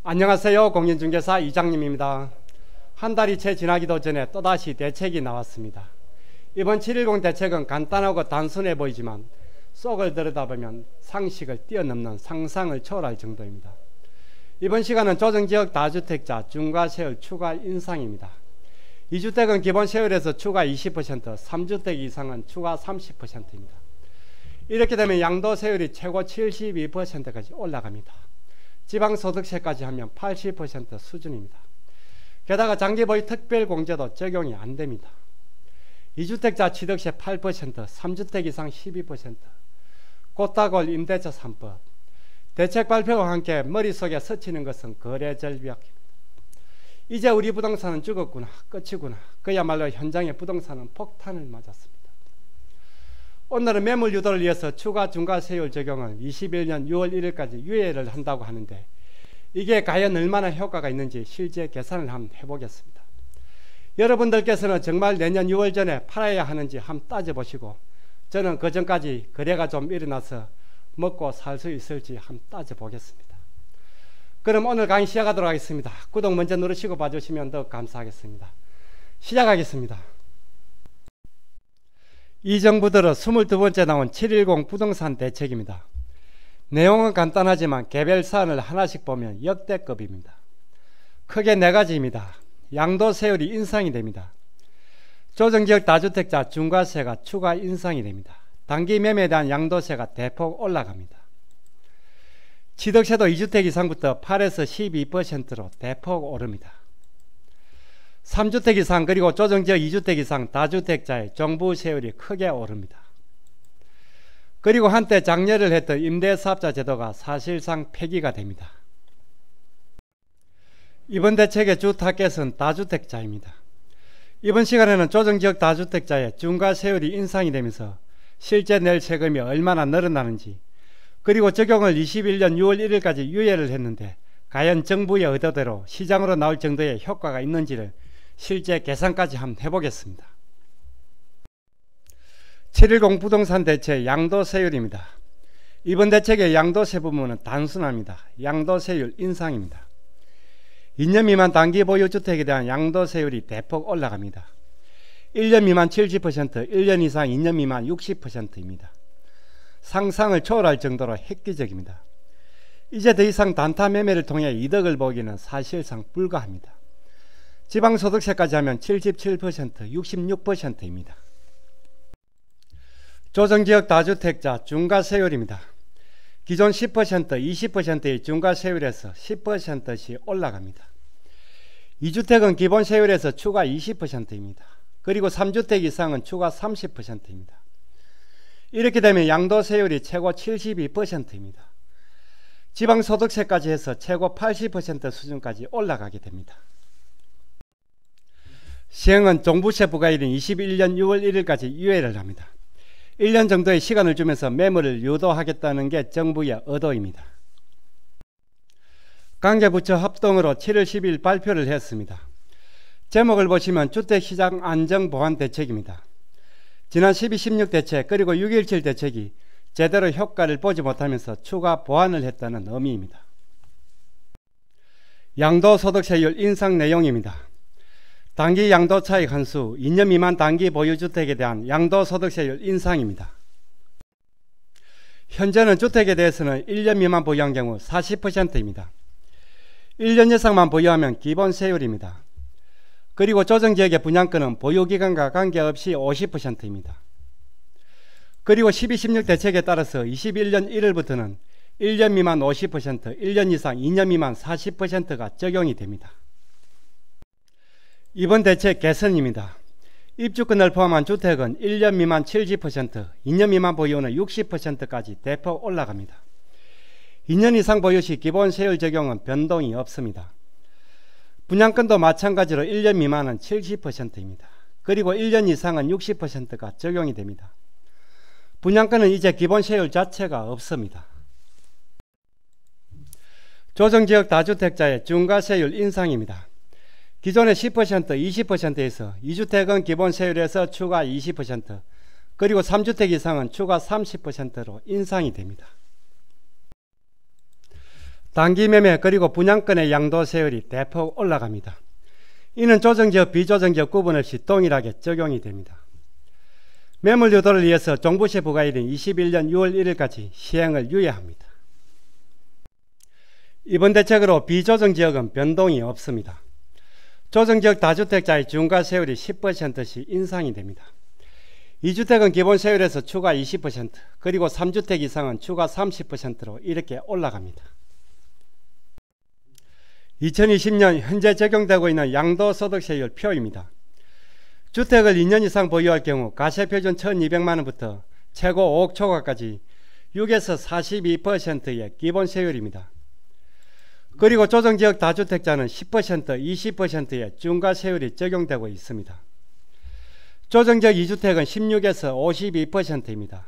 안녕하세요. 공인중개사 이장님입니다. 한 달이 채 지나기도 전에 또다시 대책이 나왔습니다. 이번 710 대책은 간단하고 단순해 보이지만 속을 들여다보면 상식을 뛰어넘는 상상을 초월할 정도입니다. 이번 시간은 조정지역 다주택자 중과세율 추가 인상입니다. 2주택은 기본 세율에서 추가 20%, 3주택 이상은 추가 30%입니다. 이렇게 되면 양도세율이 최고 72%까지 올라갑니다. 지방소득세까지 하면 80% 수준입니다. 게다가 장기보유 특별공제도 적용이 안됩니다. 2주택자 취득세 8%, 3주택 이상 12%, 꽃다골 임대차 3법, 대책 발표와 함께 머릿속에 스치는 것은 거래절벽입니다. 이제 우리 부동산은 죽었구나, 끝이구나. 그야말로 현장의 부동산은 폭탄을 맞았습니다. 오늘은 매물 유도를 위해서 추가 중과세율 적용을 21년 6월 1일까지 유예를 한다고 하는데 이게 과연 얼마나 효과가 있는지 실제 계산을 한번 해보겠습니다. 여러분들께서는 정말 내년 6월 전에 팔아야 하는지 한번 따져보시고 저는 그 전까지 거래가 좀 일어나서 먹고 살 수 있을지 한번 따져보겠습니다. 그럼 오늘 강의 시작하도록 하겠습니다. 구독 먼저 누르시고 봐주시면 더 감사하겠습니다. 시작하겠습니다. 이 정부 들어 22번째 나온 710 부동산 대책입니다. 내용은 간단하지만 개별 사안을 하나씩 보면 역대급입니다. 크게 4가지입니다. 양도세율이 인상이 됩니다. 조정지역 다주택자 중과세가 추가 인상이 됩니다. 단기 매매에 대한 양도세가 대폭 올라갑니다. 취득세도 2주택 이상부터 8에서 12%로 대폭 오릅니다. 3주택 이상 그리고 조정지역 2주택 이상 다주택자의 종부세율이 크게 오릅니다. 그리고 한때 장려를 했던 임대사업자 제도가 사실상 폐기가 됩니다. 이번 대책의 주 타겟은 다주택자입니다. 이번 시간에는 조정지역 다주택자의 중과세율이 인상이 되면서 실제 낼 세금이 얼마나 늘어나는지 그리고 적용을 21년 6월 1일까지 유예를 했는데 과연 정부의 의도대로 시장으로 나올 정도의 효과가 있는지를 실제 계산까지 한번 해보겠습니다. 710 부동산 대책 양도세율입니다. 이번 대책의 양도세 부분은 단순합니다. 양도세율 인상입니다. 2년 미만 단기 보유주택에 대한 양도세율이 대폭 올라갑니다. 1년 미만 70%, 1년 이상 2년 미만 60%입니다. 상상을 초월할 정도로 획기적입니다. 이제 더 이상 단타 매매를 통해 이득을 보기는 사실상 불가합니다. 지방소득세까지 하면 77%, 66%입니다. 조정지역 다주택자 중과세율입니다. 기존 10%, 20%의 중과세율에서 10%씩 올라갑니다. 2주택은 기본 세율에서 추가 20%입니다. 그리고 3주택 이상은 추가 30%입니다. 이렇게 되면 양도세율이 최고 72%입니다. 지방소득세까지 해서 최고 80% 수준까지 올라가게 됩니다. 시행은 종부세 부과일인 21년 6월 1일까지 유예를 합니다. 1년 정도의 시간을 주면서 매물을 유도하겠다는 게 정부의 의도입니다. 관계부처 합동으로 7월 10일 발표를 했습니다. 제목을 보시면 주택시장 안정보완 대책입니다. 지난 12.16 대책 그리고 6.17 대책이 제대로 효과를 보지 못하면서 추가 보완을 했다는 의미입니다. 양도소득세율 인상 내용입니다. 단기 양도차익 한수 2년 미만 단기 보유주택에 대한 양도소득세율 인상입니다. 현재는 주택에 대해서는 1년 미만 보유한 경우 40%입니다. 1년 이상만 보유하면 기본세율입니다. 그리고 조정지역의 분양권은 보유기간과 관계없이 50%입니다. 그리고 12.16 대책에 따라서 21년 1월부터는 1년 미만 50%, 1년 이상 2년 미만 40%가 적용이 됩니다. 이번 대책 개선입니다. 입주권을 포함한 주택은 1년 미만 70%, 2년 미만 보유는 60%까지 대폭 올라갑니다. 2년 이상 보유 시 기본세율 적용은 변동이 없습니다. 분양권도 마찬가지로 1년 미만은 70%입니다. 그리고 1년 이상은 60%가 적용이 됩니다. 분양권은 이제 기본세율 자체가 없습니다. 조정지역 다주택자의 중과세율 인상입니다. 기존의 10%, 20%에서 2주택은 기본세율에서 추가 20%, 그리고 3주택 이상은 추가 30%로 인상이 됩니다. 단기 매매 그리고 분양권의 양도세율이 대폭 올라갑니다. 이는 조정지역 비조정지역 구분 없이 동일하게 적용이 됩니다. 매물 유도를 위해서 종부세 부과일인 21년 6월 1일까지 시행을 유예합니다. 이번 대책으로 비조정지역은 변동이 없습니다. 조정지역 다주택자의 중과세율이 10%씩 인상이 됩니다. 2주택은 기본세율에서 추가 20%, 그리고 3주택 이상은 추가 30%로 이렇게 올라갑니다. 2020년 현재 적용되고 있는 양도소득세율 표입니다. 주택을 2년 이상 보유할 경우 가세표준 1200만원부터 최고 5억 초과까지 6에서 42%의 기본세율입니다. 그리고 조정지역 다주택자는 10%, 20%의 중과세율이 적용되고 있습니다. 조정지역 2주택은 16에서 52%입니다.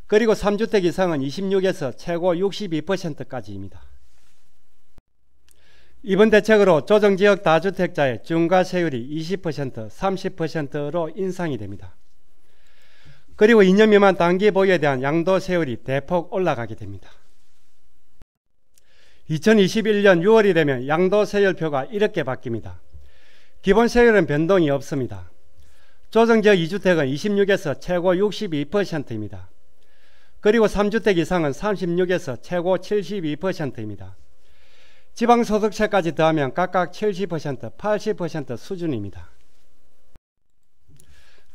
그리고 3주택 이상은 26에서 최고 62%까지입니다. 이번 대책으로 조정지역 다주택자의 중과세율이 20%, 30%로 인상이 됩니다. 그리고 2년 미만 단기 보유에 대한 양도세율이 대폭 올라가게 됩니다. 2021년 6월이 되면 양도세율표가 이렇게 바뀝니다. 기본세율은 변동이 없습니다. 조정지역 2주택은 26에서 최고 62%입니다. 그리고 3주택 이상은 36에서 최고 72%입니다. 지방소득세까지 더하면 각각 70%, 80% 수준입니다.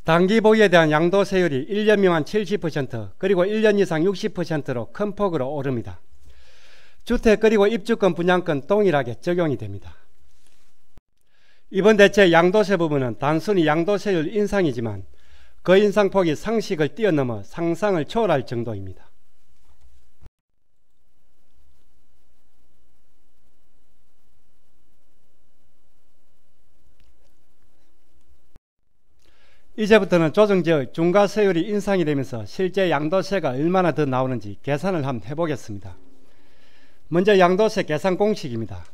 단기 보유에 대한 양도세율이 1년 미만 70%, 그리고 1년 이상 60%로 큰 폭으로 오릅니다. 주택 그리고 입주권 분양권 동일하게 적용이 됩니다. 이번 대책 양도세 부분은 단순히 양도세율 인상이지만 그 인상폭이 상식을 뛰어넘어 상상을 초월할 정도입니다. 이제부터는 조정지역 중과세율이 인상이 되면서 실제 양도세가 얼마나 더 나오는지 계산을 한번 해보겠습니다. 먼저 양도세 계산 공식입니다.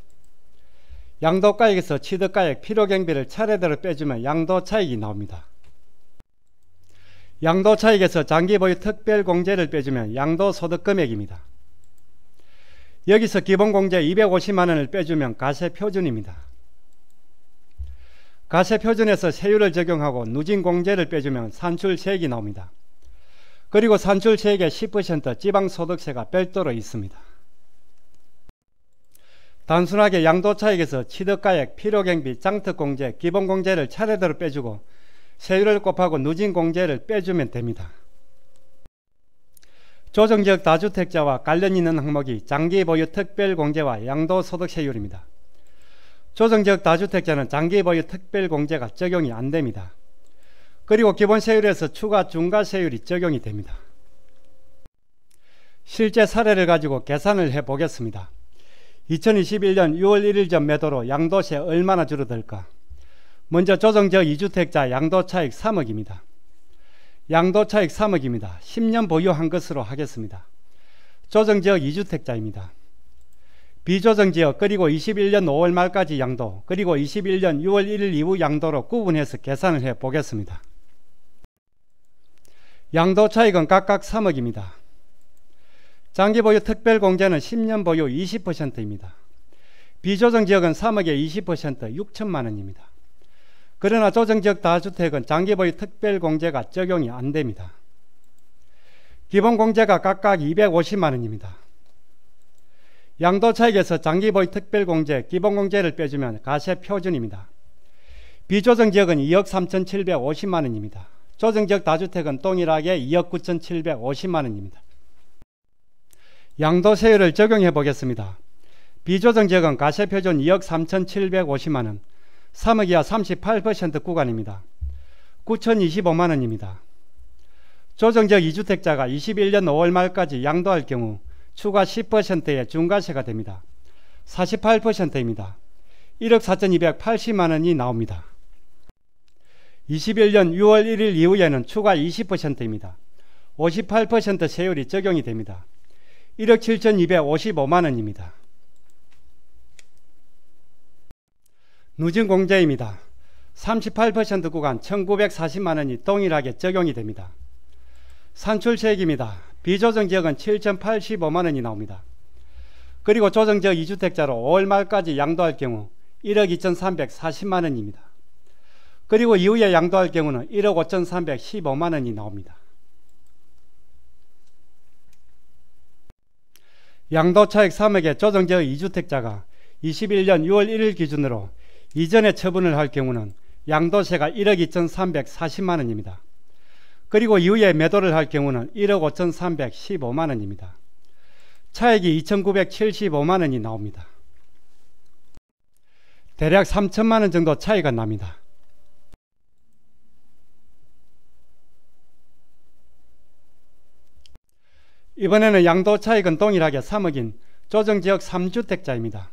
양도가액에서 취득가액, 필요경비를 차례대로 빼주면 양도차익이 나옵니다. 양도차익에서 장기보유 특별공제를 빼주면 양도소득금액입니다. 여기서 기본공제 250만원을 빼주면 가세표준입니다. 가세표준에서 세율을 적용하고 누진공제를 빼주면 산출세액이 나옵니다. 그리고 산출세액의 10% 지방소득세가 별도로 있습니다. 단순하게 양도차익에서 취득가액, 필요경비, 장특공제, 기본공제를 차례대로 빼주고 세율을 곱하고 누진공제를 빼주면 됩니다. 조정지역 다주택자와 관련 있는 항목이 장기보유 특별공제와 양도소득세율입니다. 조정지역 다주택자는 장기보유 특별공제가 적용이 안됩니다. 그리고 기본세율에서 추가 중과세율이 적용이 됩니다. 실제 사례를 가지고 계산을 해보겠습니다. 2021년 6월 1일 전 매도로 양도세 얼마나 줄어들까? 먼저 조정지역 2주택자 양도차익 3억입니다. 양도차익 3억입니다. 10년 보유한 것으로 하겠습니다. 조정지역 2주택자입니다. 비조정지역 그리고 21년 5월 말까지 양도 그리고 21년 6월 1일 이후 양도로 구분해서 계산을 해 보겠습니다. 양도차익은 각각 3억입니다. 장기보유 특별공제는 10년 보유 20%입니다. 비조정지역은 3억에 20% 6천만원입니다. 그러나 조정지역 다주택은 장기보유 특별공제가 적용이 안됩니다. 기본공제가 각각 250만원입니다. 양도차익에서 장기보유 특별공제, 기본공제를 빼주면 가세표준입니다. 비조정지역은 2억 3,750만원입니다. 조정지역 다주택은 동일하게 2억 9,750만원입니다. 양도세율을 적용해 보겠습니다. 비조정지역은 가세표준 2억 3,750만원, 3억 이하 38% 구간입니다. 9,025만원입니다. 조정지역 2주택자가 21년 5월 말까지 양도할 경우 추가 10%의 중과세가 됩니다. 48%입니다. 1억 4,280만원이 나옵니다. 21년 6월 1일 이후에는 추가 20%입니다. 58% 세율이 적용이 됩니다. 1억 7,255만원입니다. 누진공제입니다. 38% 구간 1,940만원이 동일하게 적용이 됩니다. 산출세액입니다. 비조정지역은 7,085만원이 나옵니다. 그리고 조정지역 2주택자로 5월 말까지 양도할 경우 1억 2,340만 원입니다. 그리고 이후에 양도할 경우는 1억 5,315만 원이 나옵니다. 양도차익 3억의 조정지역 2주택자가 21년 6월 1일 기준으로 이전에 처분을 할 경우는 양도세가 1억 2,340만 원입니다. 그리고 이후에 매도를 할 경우는 1억 5,315만 원입니다. 차익이 2,975만 원이 나옵니다. 대략 3천만 원 정도 차이가 납니다. 이번에는 양도 차익은 동일하게 3억인 조정지역 3주택자입니다.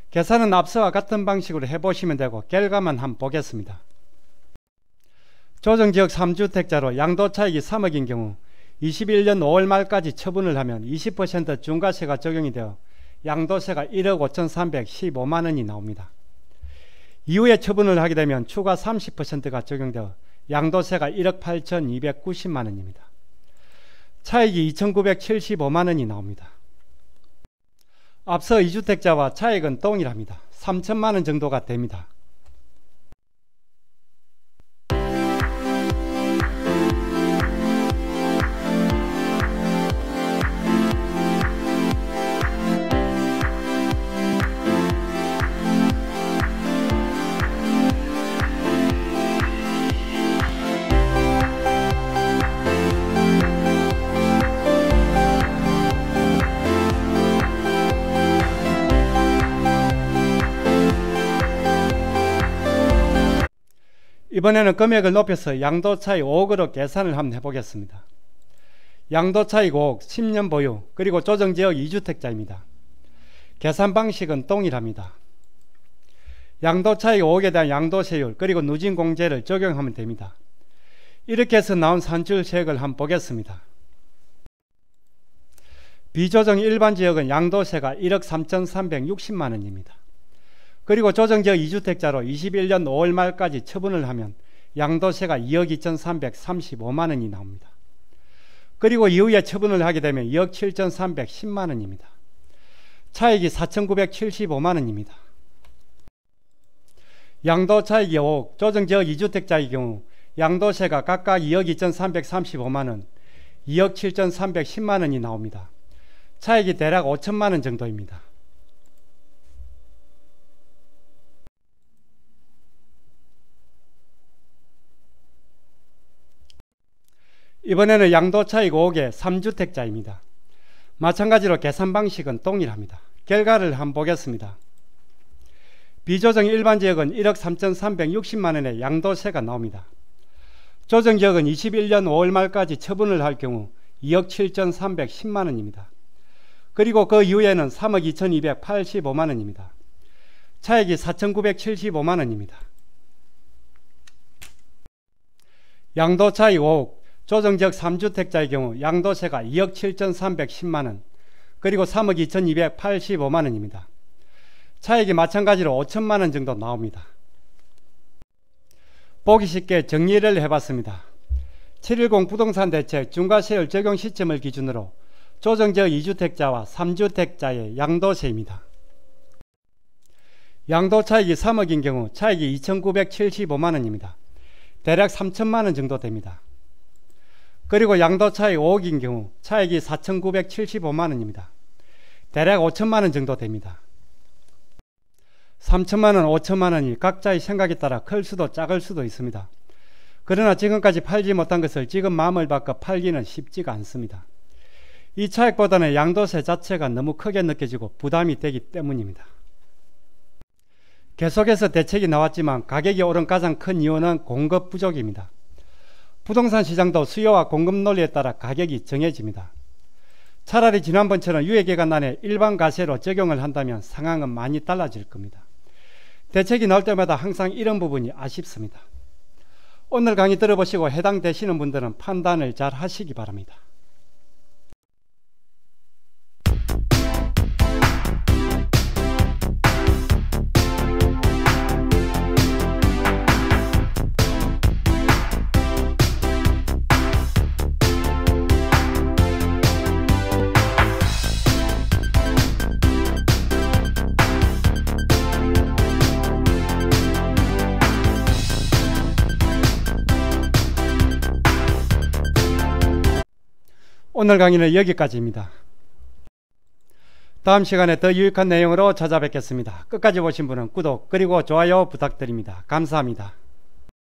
계산은 앞서와 같은 방식으로 해보시면 되고 결과만 한번 보겠습니다. 조정지역 3주택자로 양도 차익이 3억인 경우 21년 5월 말까지 처분을 하면 20% 중과세가 적용이 되어 양도세가 1억 5,315만 원이 나옵니다. 이후에 처분을 하게 되면 추가 30%가 적용되어 양도세가 1억 8,290만 원입니다. 차익이 2,975만 원이 나옵니다. 앞서 2주택자와 차익은 동일합니다. 3천만 원 정도가 됩니다. 이번에는 금액을 높여서 양도차익 5억으로 계산을 한번 해보겠습니다. 양도차익 5억, 10년 보유, 그리고 조정지역 2주택자입니다. 계산 방식은 동일합니다. 양도차익 5억에 대한 양도세율 그리고 누진공제를 적용하면 됩니다. 이렇게 해서 나온 산출세액을 한번 보겠습니다. 비조정 일반지역은 양도세가 1억 3,360만 원입니다. 그리고 조정지역 2주택자로 21년 5월 말까지 처분을 하면 양도세가 2억 2,335만 원이 나옵니다. 그리고 이후에 처분을 하게 되면 2억 7,310만 원입니다. 차익이 4,975만 원입니다. 양도차익이 5억, 조정지역 2주택자의 경우 양도세가 각각 2억 2,335만 원, 2억 7,310만 원이 나옵니다. 차익이 대략 5천만 원 정도입니다. 이번에는 양도차익 5억의 3주택자입니다. 마찬가지로 계산 방식은 동일합니다. 결과를 한번 보겠습니다. 비조정 일반지역은 1억 3,360만 원의 양도세가 나옵니다. 조정지역은 21년 5월 말까지 처분을 할 경우 2억 7,310만 원입니다. 그리고 그 이후에는 3억 2,285만 원입니다. 차익이 4,975만 원입니다. 양도차익 5억, 조정지역 3주택자의 경우 양도세가 2억 7,310만 원, 그리고 3억 2,285만 원입니다. 차익이 마찬가지로 5천만 원 정도 나옵니다. 보기 쉽게 정리를 해봤습니다. 710 부동산 대책 중과세율 적용 시점을 기준으로 조정지역 2주택자와 3주택자의 양도세입니다. 양도차익이 3억인 경우 차익이 2,975만 원입니다. 대략 3천만 원 정도 됩니다. 그리고 양도차익 5억인 경우 차익이 4,975만 원입니다. 대략 5천만 원 정도 됩니다. 3천만 원, 5천만 원이 각자의 생각에 따라 클 수도 작을 수도 있습니다. 그러나 지금까지 팔지 못한 것을 지금 마음을 바꿔 팔기는 쉽지가 않습니다. 이 차익보다는 양도세 자체가 너무 크게 느껴지고 부담이 되기 때문입니다. 계속해서 대책이 나왔지만 가격이 오른 가장 큰 이유는 공급 부족입니다. 부동산 시장도 수요와 공급 논리에 따라 가격이 정해집니다. 차라리 지난번처럼 유예기간 안에 일반 가세로 적용을 한다면 상황은 많이 달라질 겁니다. 대책이 나올 때마다 항상 이런 부분이 아쉽습니다. 오늘 강의 들어보시고 해당되시는 분들은 판단을 잘 하시기 바랍니다. 오늘 강의는 여기까지입니다. 다음 시간에 더 유익한 내용으로 찾아뵙겠습니다. 끝까지 보신 분은 구독 그리고 좋아요 부탁드립니다. 감사합니다.